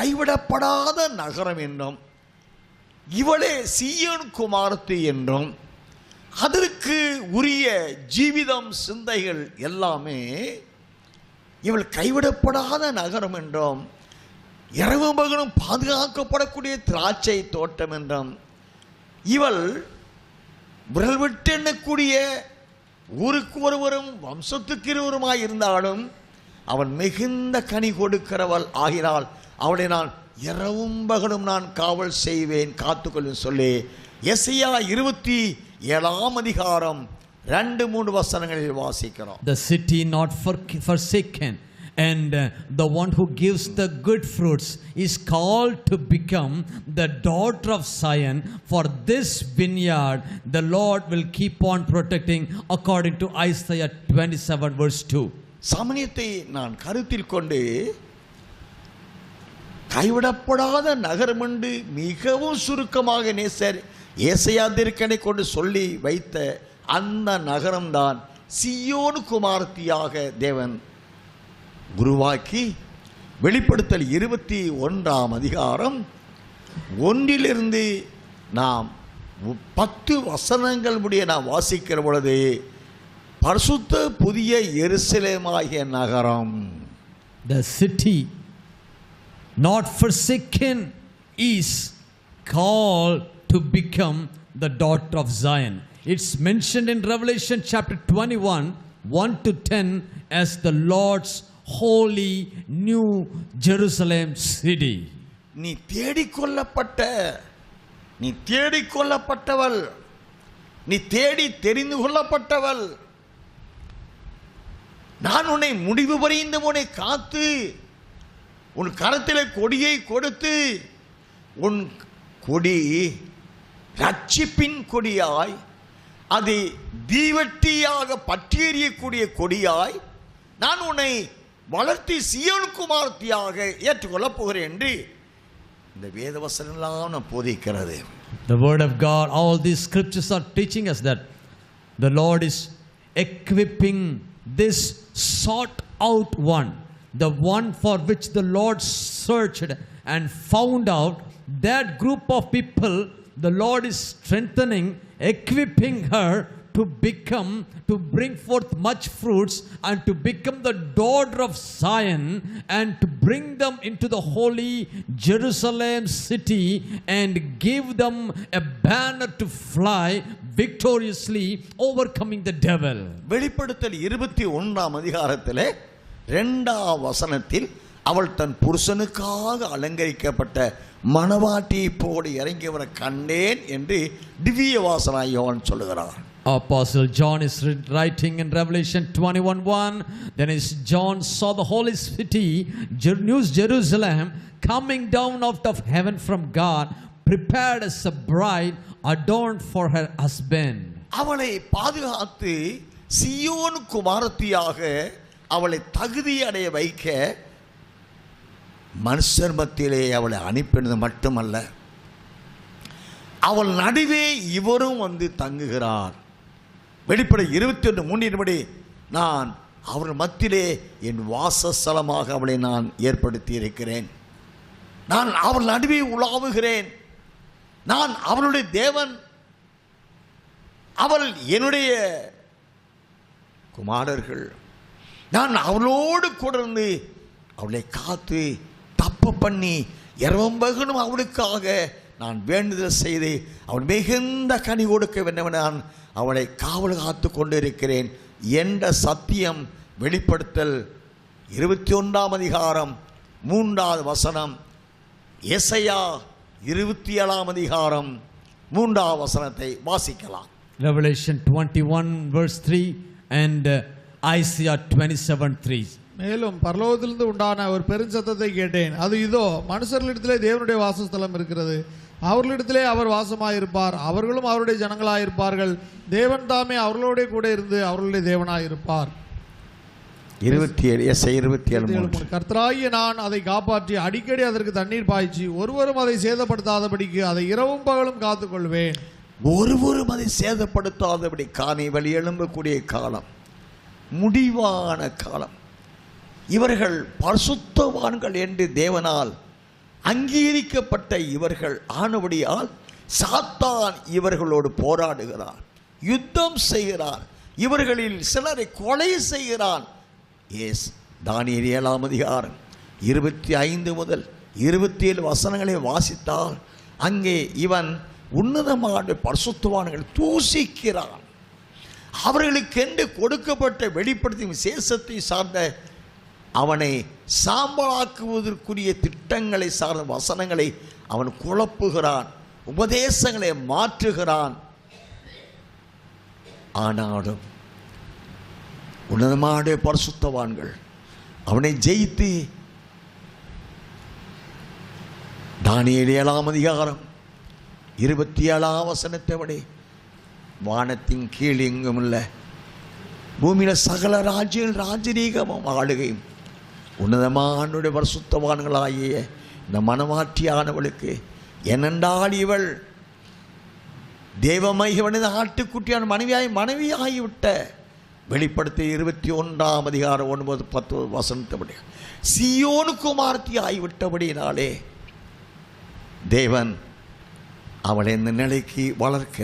கைவிடப்படாத நகரம் என்றும், இவளே சீயோன் குமாரத்தி என்றும், அதற்கு உரிய ஜீவிதம் சிந்தைகள் எல்லாமே இவள் கைவிடப்படாத நகரம் என்றும், இரவு பகலும் பாதுகாக்கப்படக்கூடிய திராட்சை தோட்டம் என்றும், இவள் விரல் விட்டு எண்ணக்கூடிய ஊருக்கு ஒருவரும் வம்சத்துக்கு இருவருமாய் இருந்தாலும் அவள் மிகுந்த கனி கொடுக்கிறவள் ஆகிறாள். அவளை நான் இரவும் பகலும் நான் காவல் செய்வேன், காத்துக்கொள்ளும் சொல்லி எசையா 27ஆம் அதிகாரம் 2-3 வசனங்களில் வாசிக்கிறோம். The city not forsaken, and the one who gives the good fruits is called to become the daughter of Zion. For this vineyard the Lord will keep on protecting, according to Isaiah 27 verse 2. சமயத்தை நான் கருத்தில் கொண்டு கைவிடப்படாத நகரம் என்று மிகவும் சுருக்கமாக நேசர் ஏசாயா தீர்க்கனை கொண்டு சொல்லி வைத்த அந்த நகரம்தான் சீயோன் குமாரத்தியாக தேவன் குருவாக்கி வெளிப்படுத்தல் 21ஆம் அதிகாரம் 1 நாம் 10 வசனங்கள் முடிய நாம் வாசிக்கிற பொழுது பரிசுத்த புதிய எருசலேமாகிய நகரம், the city not forsaken is called to become the daughter of Zion. It's mentioned in Revelation chapter 21:1-10 as the Lord's holy new Jerusalem city. நீ தேடிக்கொள்ளப்பட்டவள், நீ தேடி தெரிந்து கொள்ளப்பட்டவள். நான் உன்னை முடிவு வரைந்து உன்னை காத்து உன் கரத்திலே கொடியை கொடுத்து, உன் கொடி ரட்சிப்பின் கொடியாய், அது தீவட்டியாக பற்றியெறியக்கூடிய கொடியாய் நான் உன்னை வளர்த்தி சீயோன் குமாரத்தியாக ஏற்றுக்கொள்ளப் போகிறேன் என்று இந்த வேத வசனமெல்லாம் நான் போதிக்கிறது. The word of God, all these scriptures are teaching us that the Lord is equipping this sought out one, the one for which the Lord searched and found out. That group of people the Lord is strengthening, equipping her to bring forth much fruits and to become the daughter of Zion, and to bring them into the holy Jerusalem city and give them a banner to fly victoriously, overcoming the devil. வெளிப்படுத்தல் 21ஆம் அதிகாரத்திலே 2ஆம் வசனத்தில் அவள் தன் புருஷனுக்காக அலங்கரிக்கப்பட்ட மணவாட்டியை போடு இறங்கி வர கண்டேன் என்று திவ்ய வாசனாய் யோவான் சொல்லுகிறார். Apostle John is writing in Revelation 21:1, then as John saw the holy city, New Jerusalem, coming down out of heaven from God, prepared as a bride adorned for her husband. அவளை பாதுகாத்து சீயோன் குமாரத்தியாக அவளை தகுதி அடைய வைக்க மனுஷர் மத்தியிலே அவளை அனுப்பினது மட்டுமல்ல, அவள் நடுவே இவரும் வந்து தங்குகிறார். வெளிப்படை 21:3 நான் அவள் மத்தியிலே என் வாசஸ்தலமாக அவளை நான் ஏற்படுத்தி இருக்கிறேன். நான் அவள் நடுவே உலாவுகிறேன். நான் அவளுடைய தேவன், அவள் என்னுடைய குமாரர்கள். நான் அவளோடு கூட இருந்து அவளை காத்து தப்பு பண்ணி இரவம்பகனும் அவளுக்காக நான் வேண்டுதல் செய்து அவள் மிகுந்த கனி கொடுக்க வேண்டும். நான் அவளை காவல் காத்து கொண்டிருக்கிறேன் என்ற சத்தியம் வெளிப்படுத்தல் 21ஆம் அதிகாரம் 3வது வசனம், எசையா 27ஆம் அதிகாரம் 3வது வசனத்தை வாசிக்கலாம். Revelation 21 verse 3 and Isaiah 27:3. மேலும் பரலோகத்திலிருந்து உண்டான ஒரு பெருஞ்சத்தத்தை கேட்டேன். அது இதோ, மனுஷர்களிடத்திலே தேவனுடைய வாசஸ்தலம் இருக்கிறது, அவர்களிடத்திலே அவர் வாசமாயிருப்பார், அவர்களும் அவருடைய ஜனங்களாயிருப்பார்கள். தேவன் தாமே அவர்களோட கூட இருந்து அவர்களுடைய தேவனாயிருப்பார். 27 கர்த்தராகிய நான் அதை காப்பாற்றி அடிக்கடி அதற்கு தண்ணீர் பாய்ச்சி ஒருவரும் அதை சேதப்படுத்தாதபடிக்கு அதை இரவும் பகலும் காத்துக்கொள்வேன். ஒருவரும் அதை சேதப்படுத்தாதபடி காணி வழி எழும்பக்கூடிய காலம், முடிவான காலம். இவர்கள் பரிசுத்தவான்கள் என்று தேவனால் அங்கீகரிக்கப்பட்ட இவர்கள் ஆனபடியால் சாத்தான் இவர்களோடு போராடுகிறான், யுத்தம் செய்கிறான், இவர்களில் சிலரை கொலை செய்கிறான். தானியேல் 7ஆம் அதிகாரம் 25 முதல் 27 வசனங்களை வாசித்தால் அங்கே இவன் உன்னதமான பரிசுத்தவான்களை தூசிக்கிறான். அவர்களுக்கென்று கொடுக்கப்பட்ட வெளிப்படுத்தும் விசேஷத்தை சார்ந்த அவனை சாம்பலாக்குவதற்குரிய திட்டங்களை சார்ந்த வசனங்களை அவன் குழப்புகிறான், உபதேசங்களை மாற்றுகிறான். ஆனாலும் உன்னதமான பரிசுத்தவான்கள் அவனை ஜெயித்து தானியேல் 7ஆம் அதிகாரம் 27ஆம் வசனத்தை வானத்தின் கீழ் எங்கும் உள்ள பூமியில சகல ராஜ்யங்கள் ராஜரீகமும் ஆளுகையும் உன்னதமான பரிசுத்தவான்களாகிய இந்த மனமாற்றியானவளுக்கு, ஏனென்றால் இவள் தேவமையவனது ஆட்டுக்குட்டியான மனைவியாகிவிட்ட வெளிப்படுத்தி 21ஆம் அதிகாரம் 9-10 வசனத்தபடி சீயோனு குமாரத்தி ஆகிவிட்டபடியினாலே தேவன் அவளை இந்த நிலைக்கு வளர்க்க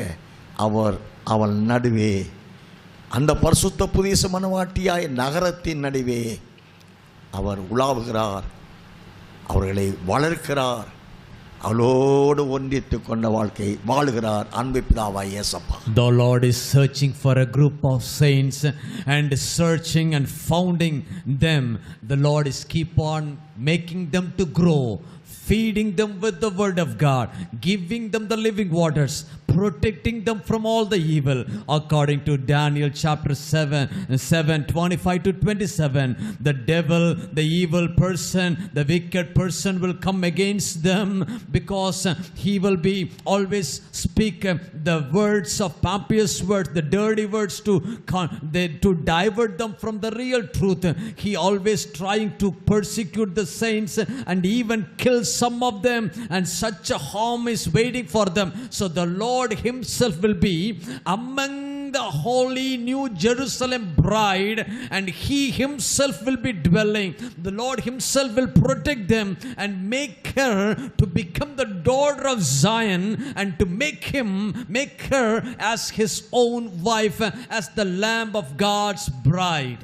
அவள் நடுவே அந்த பரிசுத்த புதிய மனவாட்டியாய் நகரத்தின் நடுவே அவர் உலாவுகிறார், அவர்களை வளர்க்கிறார், அவளோடு ஒன்றித்து கொண்ட வாழ்க்கை வாழுகிறார். அன்பு பிதாவாய் இயேசப்பா. The Lord is searching for a group of saints and searching and founding them. The Lord is keep on making them to grow, feeding them with the word of God, giving them the living waters, protecting them from all the evil, according to Daniel chapter 7:25-27. The devil, the evil person, the wicked person will come against them, because he will be always speak the words of pompous words, the dirty words to divert them from the real truth. He always trying to persecute the saints and even kill some of them, and such a harm is waiting for them. So the Lord himself will be among the holy New Jerusalem bride, and he himself will be dwelling. The Lord himself will protect them and make her to become the daughter of Zion, and to make her as his own wife, as the Lamb of God's bride.